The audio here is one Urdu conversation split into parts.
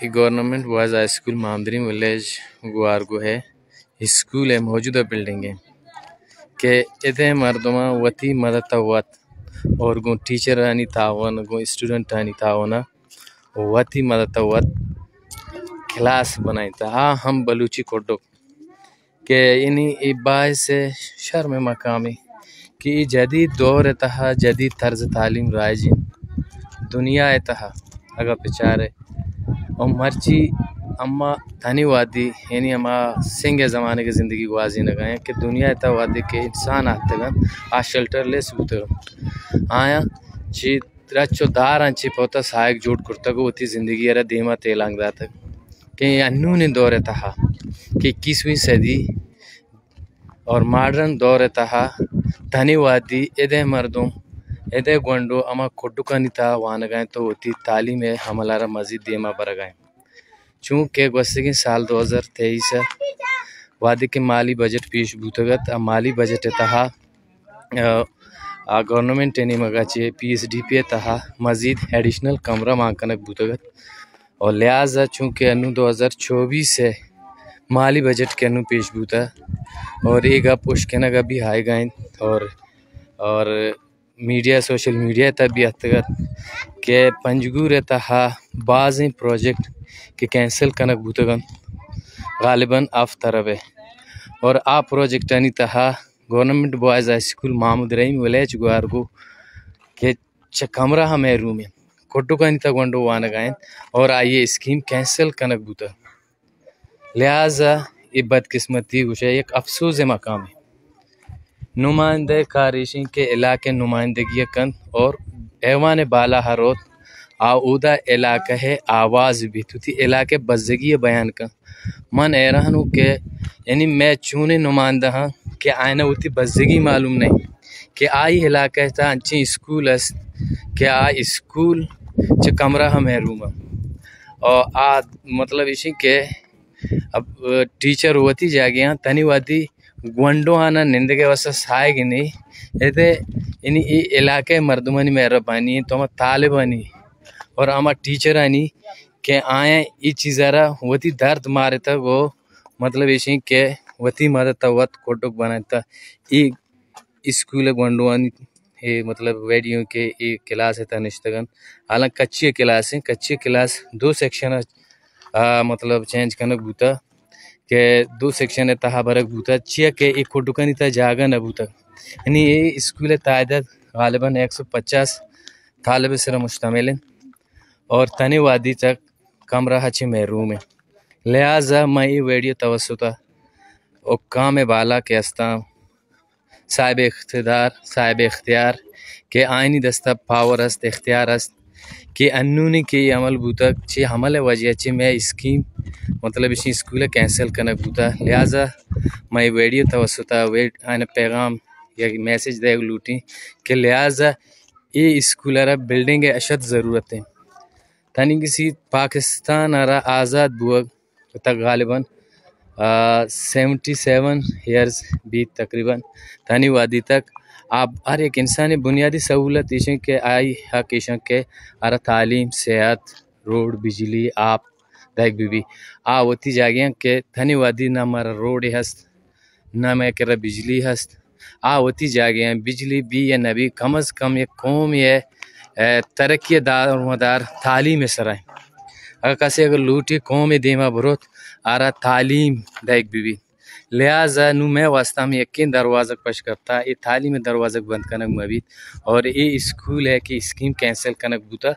یہ government boys high school Mamdarin village Gwargo ہے. اسکول ہے موجودہ بلڈنگ ہے کہ ادھے مردمہ وتی مدد وات اور گو ٹیچر آنی تاون گو اسٹوڈنٹ آنی تاونا وتی مدد وات کلاس بنائی تا ہم بلوچی کوڈو کہ انہی باعث شرم مقامی کہ جدید دور تہا جدید طرز تعلیم رائجین دنیا تہا اگر پچارے اور مرچی اما تھنی وادی یعنی اما سنگھ زمانے کی زندگی گوازی نہ گئے کہ دنیا تا وادی کے انسان آتے گا آ شیلٹر لیس ہوتے گا آیا چی رچو دار انچی پوتا سائک جوڑ کرتا گو تی زندگی ارہ دیما تیلانگ داتا کہ انہوں دور تہا کہ 21ویں صدی اور ماڈرن دور تہا تھنی وادی ادھے مردوں ادھے گونڈو اما کھڈو کنی تا وان گئے تو ہوتی تعلیم ہے ہمارا مزید دیما بر گئے چونکہ گوستگی سال 2023 وادی کے مالی بجٹ پیش بوتگت مالی بجٹ تہا گورنمنٹ نے مگا چے پی ایس ڈی پی تہا مزید ایڈیشنل کمرہ مانکنک بوتگت اور لہٰذا چونکہ انو 2024 سے مالی بجٹ کے انو پیش بوتا اور ایک پوشکنہ کا بھی آئے گئے اور میڈیا سوشل میڈیا تا بھی اتگت کہ پنجگور تہا بعض پروجیکٹ کے کینسل کنک بوتگن غالباً آف طرف ہے اور آ پروجیکٹ انی تہا گورنمنٹ بوائز ہائی اسکول محمد رحیم ولیج گوارگو کہ کمرہ ہمیں روم ہے کھڈو کنی تا گونڈو وان گائیں اور آئیے اسکیم کینسل کنک بوتا لہٰذا یہ بدقسمتی گوشہ ایک افسوس مقام ہے نمائندہ کاریشین کے علاقے نمائندگی کن اور ایوان بالا ہروت آؤدہ علاقہ ہے آواز بھی تھی علاقے بزگی بیان کن من ایرانو کہ یعنی میں چونے نمائندہ ہاں کہ آئینہ ہوتی بزگی معلوم نہیں کہ آئی علاقہ تا انچی اسکول است کہ آئی اسکول چھ کمرہ ہمیں روم اور مطلب اسی کہ اب ٹیچر ہوتی جاگیاں تنی وادی گونڈو آنا نندگے واسا سائے گی نہیں ایتے یعنی ای علاقے مردمانی مہربانی تو ہم طالب آنی اور ہما ٹیچر آنی کہ آئیں ای چیزارا وتی درد مارے تا وہ مطلب اسی کہ وتی مدد تا وقت کوٹک بنائی تا ای اسکول گونڈو آنی مطلب ویڈیو کے ای کلاس ہے تا نشتگن حالانکہ کچی کلاس ہیں کچی کلاس 2 سیکشن مطلب چینج کنک بوتا کہ 2 سیکشن تہا برک بوتا چیا کہ ایک کھڈو کنی تا جاگہ نہ بوتا یعنی یہ اسکول تعداد غالباً 150 طالب سر مشتمل ہیں اور تنی وادی تک کمرہ ہچے محروم ہے لہٰذا میں یہ ویڈیو توسطہ حکام بالا کے استام صاحب اقتدار صاحب اختیار کہ آئینی دستہ پاور است اختیار است کہ انہوں کی عمل بوتا چھ حمل وجہ چھ میں اسکیم مطلب اسی اسکول کینسل کنک بوتا لہٰذا میں ویڈیو توسطہ آئین پیغام یا میسیج دے لوٹی کہ لہٰذا یہ اسکول ارہ بلڈنگ اشد ضرورت ہے تنی کسی پاکستان ارہ آزاد بوگ تک غالباً 77 ایئرز بھی تقریباً تنی وادی تک آپ ہر ایک انسانی بنیادی سہولت ایشن کے آئی حق ایشن کے ارہ تعلیم صحت روڈ بجلی آپ دیکھ بھی ہوتی جاگیاں کہ تھنی وادی نہ ہمارا روڈ ہست نہ میں کہہ رہا بجلی ہست ہوتی جاگیاں بجلی بھی یا نبی کم از کم یہ قوم یہ ترقی دار و مدار تعلیم سرائیں اگر کسی اگر لوٹی قوم دیما بروت آرہ تعلیم دیکھ بھی لہٰذا نو میں واسطہ میں یقین دروازہ پش کرتا یہ تعلیم دروازہ بند کنک مبید اور یہ اسکول ہے کہ اسکیم کینسل کنک بوتا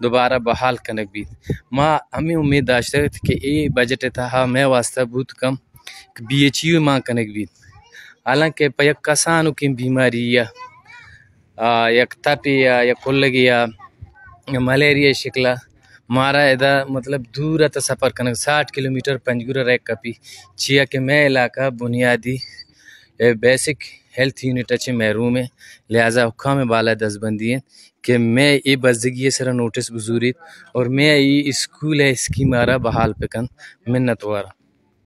دوبارہ بحال کنک بید ماں ہمیں امید داشتے کہ یہ بجٹ تھا میں واسطہ بہت کم بی ایچ یو ماں کنک بید حالانکہ یک کسانو کی بیماری یا یک تپی یا کلگی یا ملیریا شکلا مارا ادا مطلب دور تا سفر کنک 60 کلومیٹر پنجگورہ ریک کپی چیا کہ میں علاقہ بنیادی بیسک ہیلتھ یونٹ اچھے محروم ہے لہٰذا حکام بالا دستبندی ہیں کہ میں یہ بزدگی سر نوٹس بزورید اور میں یہ اسکول ہے اسکیم آرہ بحال پکن منت وارا